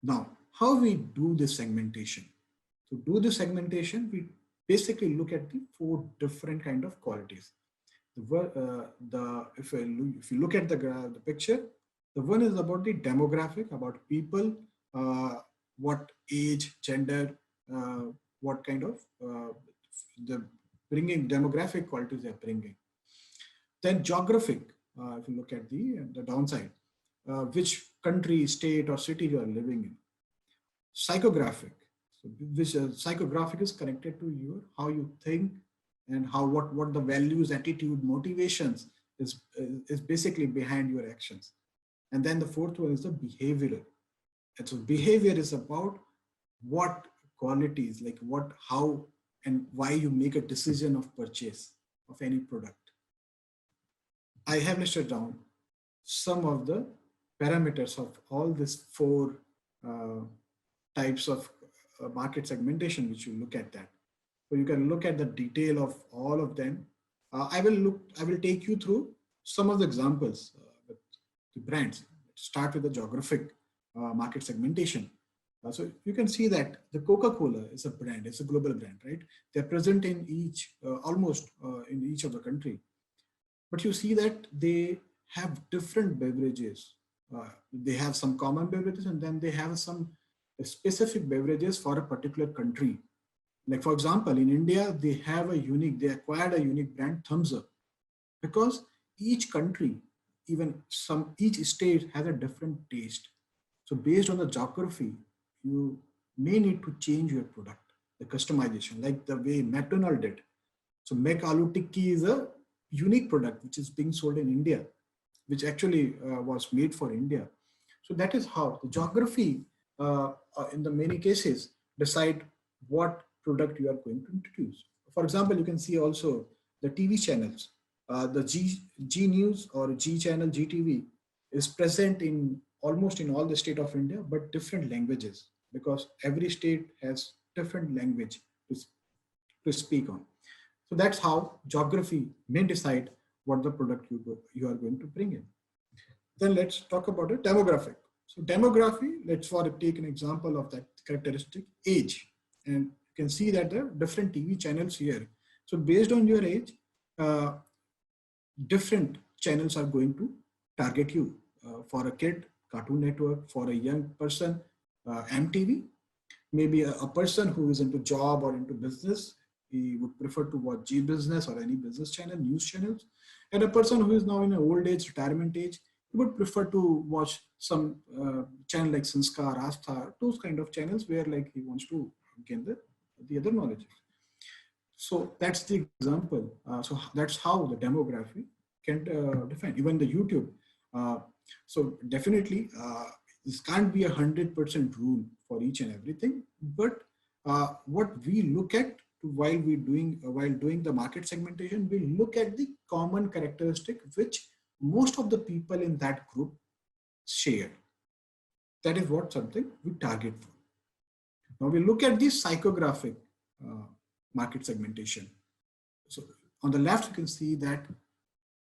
Now, how we do this segmentation? To do the segmentation, we basically look at the four different kind of qualities. If you look at the picture, the one is about the demographic, about people, uh, what age, gender, uh, what kind of the bringing demographic qualities they are bringing. Then geographic, if you look at the downside, which country, state, or city you are living in. Psychographic, so which psychographic is connected to your how you think and how what the values, attitude, motivations is basically behind your actions. And then the fourth one is the behavioral. And so behavior is about what qualities, like what, how, and why you make a decision of purchase of any product. I have listed down some of the parameters of all these four uh, types of market segmentation, which you look at that. So you can look at the detail of all of them. I will take you through some of the examples with the brands. Start with the geographic market segmentation. So you can see that the Coca-Cola is a brand, it's a global brand, right? They're present in each, almost in each of the country. But you see that they have different beverages. They have some common beverages, and then they have some specific beverages for a particular country. Like for example, in India, they acquired a unique brand, Thumbs Up, because each country, each state has a different taste. So based on the geography, you may need to change your product, the customization, like the way McDonald did. So Mac Aloo Tikki is a unique product which is being sold in India, which actually was made for India. So that is how the geography, in the many cases, decide what product you are going to introduce. For example, you can see also the TV channels. The G News or G channel, GTV is present in almost in all the state of India, but different languages, because every state has different language to speak on. So that's how geography may decide what the product you are going to bring in. Then let's talk about a demographic. So demography, let's take an example of that characteristic, age. And you can see that there are different TV channels here. So based on your age, different channels are going to target you. For a kid, Cartoon Network; for a young person, MTV; maybe a person who is into job or into business, he would prefer to watch G Business or any business channel, news channels. And a person who is now in an old age, retirement age, he would prefer to watch some channel like Sanskar, Astha, those kind of channels where like he wants to gain the other knowledge. So that's the example. So that's how the demography can define, even the YouTube. So definitely this can't be 100% rule for each and everything, but what we look at while doing the market segmentation, we look at the common characteristic which most of the people in that group share. That is what something we target for. Now we look at the psychographic market segmentation. So on the left, you can see that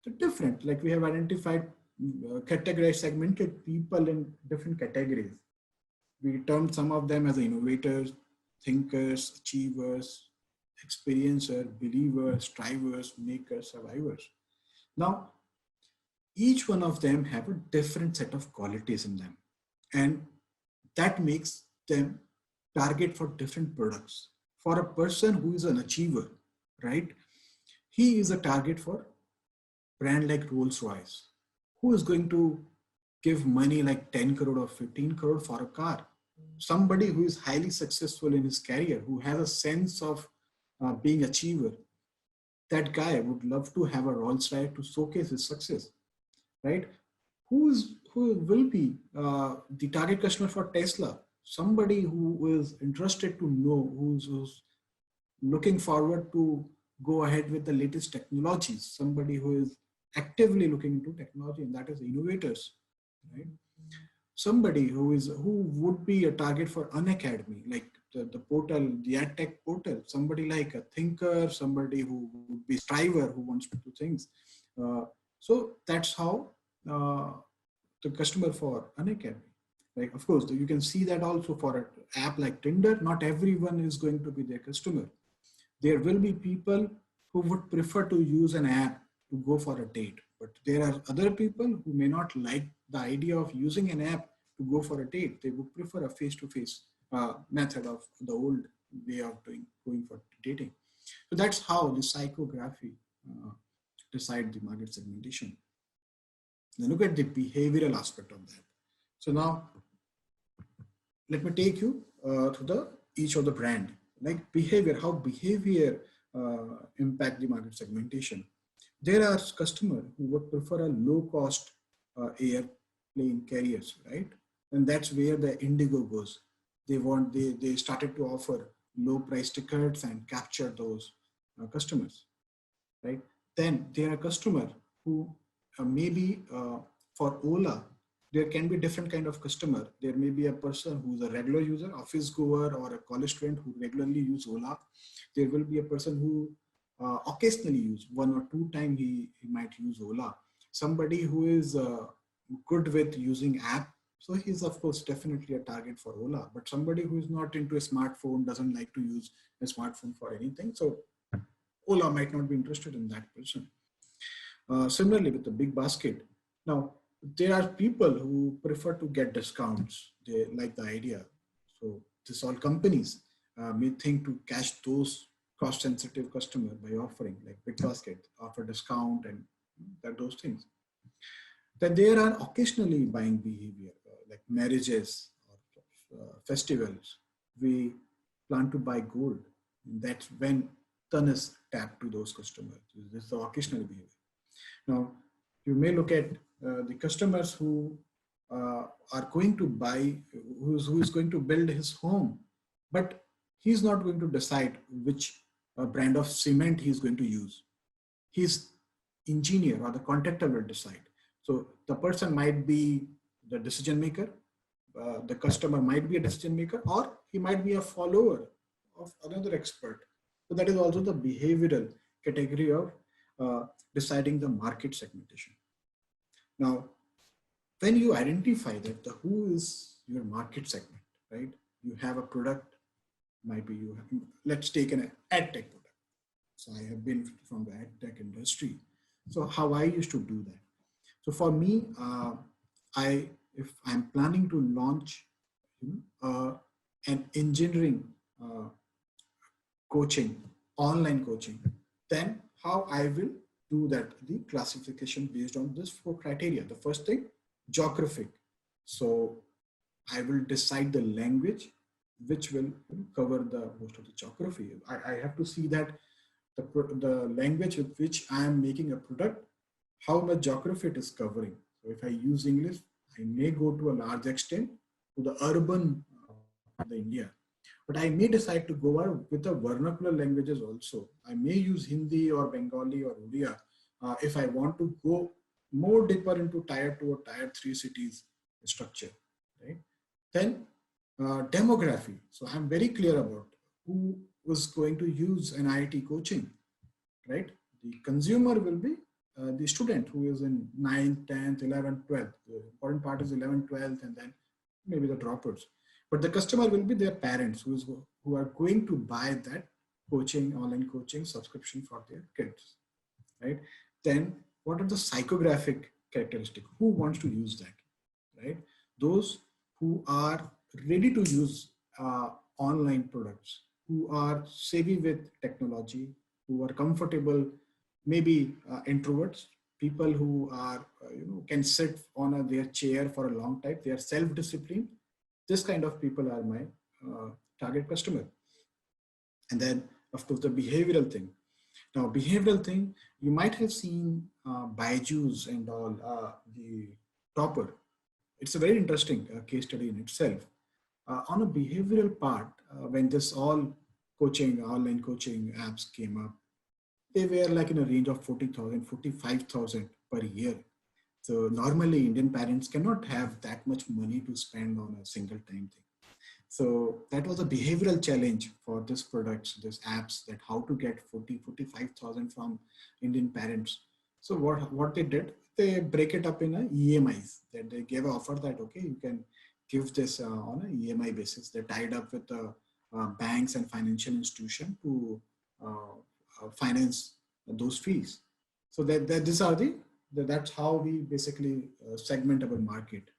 the different, like we have identified, categorized, segmented people in different categories. We termed some of them as innovators, thinkers, achievers, experiencer, believers, strivers, makers, survivors. Now, each one of them have a different set of qualities in them, and that makes them target for different products. For a person who is an achiever, right, he is a target for brand like Rolls-Royce, who is going to give money like 10 crore or 15 crore for a car. Somebody who is highly successful in his career, who has a sense of being achiever, that guy would love to have a Rolls-Royce to showcase his success, right? Who will be the target customer for Tesla? Somebody who is interested to know, who's looking forward to go ahead with the latest technologies, somebody who is actively looking into technology, and that is innovators, right? Somebody who would be a target for Unacademy, like the portal, the AdTech portal, somebody like a thinker, somebody who would be striver, who wants to do things. So that's how the customer for Unacademy. Like, of course, you can see that also for an app like Tinder, not everyone is going to be their customer. There will be people who would prefer to use an app to go for a date, but there are other people who may not like the idea of using an app to go for a date. They would prefer a face-to-face method of the old way of going for dating. So that's how the psychography decide the market segmentation. Now look at the behavioral aspect of that. So now let me take you to the each of the brand, like behavior, how behavior impact the market segmentation. There are customers who would prefer a low cost airplane carriers, right? And that's where the Indigo goes. They started to offer low price tickets and capture those customers, right? Then there are customers who maybe for Ola, there can be different kind of customer. There may be a person who's a regular user, office goer, or a college student who regularly use Ola. There will be a person who occasionally use, 1 or 2 times he might use Ola. Somebody who is good with using app, so he's of course definitely a target for Ola. But somebody who is not into a smartphone, doesn't like to use a smartphone for anything, so Ola might not be interested in that person. Similarly with the big basket. Now, there are people who prefer to get discounts. They like the idea. So this all companies may think to catch those cost sensitive customer by offering like big basket, offer discount and those things. Then there are occasionally buying behavior like marriages or festivals. We plan to buy gold. That's when ton is tapped to those customers. This is the occasional behavior. Now, you may look at the customers who are going to buy, who is going to build his home, but he's not going to decide which brand of cement he's going to use. His engineer or the contractor will decide. So the person might be the decision maker, the customer might be a decision maker, or he might be a follower of another expert. So that is also the behavioral category of deciding the market segmentation. Now, when you identify that the who is your market segment, right? You have a product, might be you have, let's take an ad tech product. So I have been from the ad tech industry. So how I used to do that. So for me, if I'm planning to launch an engineering coaching, online coaching, then how I will do that, the classification based on this 4 criteria. The first thing, geographic. So I will decide the language which will cover the most of the geography. I have to see that the language with which I am making a product, how much geography it is covering. So if I use English, I may go to a large extent to the urban of the India. But I may decide to go out with the vernacular languages also. I may use Hindi or Bengali or Odia if I want to go more deeper into tier 2 or tier 3 cities structure, right? Then demography. So I'm very clear about who was going to use an IIT coaching, right? The consumer will be the student who is in 9th, 10th, 11th, 12th. The important part is 11th, 12th, and then maybe the dropouts. But the customer will be their parents who are going to buy that coaching, online coaching subscription for their kids, right? Then what are the psychographic characteristics? Who wants to use that, right? Those who are ready to use online products, who are savvy with technology, who are comfortable, maybe introverts, people who are, can sit on their chair for a long time. They are self-disciplined. This kind of people are my target customer. And then, of course, the behavioral thing. Now, behavioral thing, you might have seen Byju's and all, the topper. It's a very interesting case study in itself. On a behavioral part, when this all coaching, online coaching apps came up, they were like in a range of 40,000, 45,000 per year. So normally Indian parents cannot have that much money to spend on a single time thing. So that was a behavioral challenge for this products, this apps, that how to get 40, 45,000 from Indian parents. So what they did, they break it up in a EMIs, that they gave an offer that, okay, you can give this on an EMI basis. They're tied up with banks and financial institution to finance those fees. So that these are that's how we basically segment our market.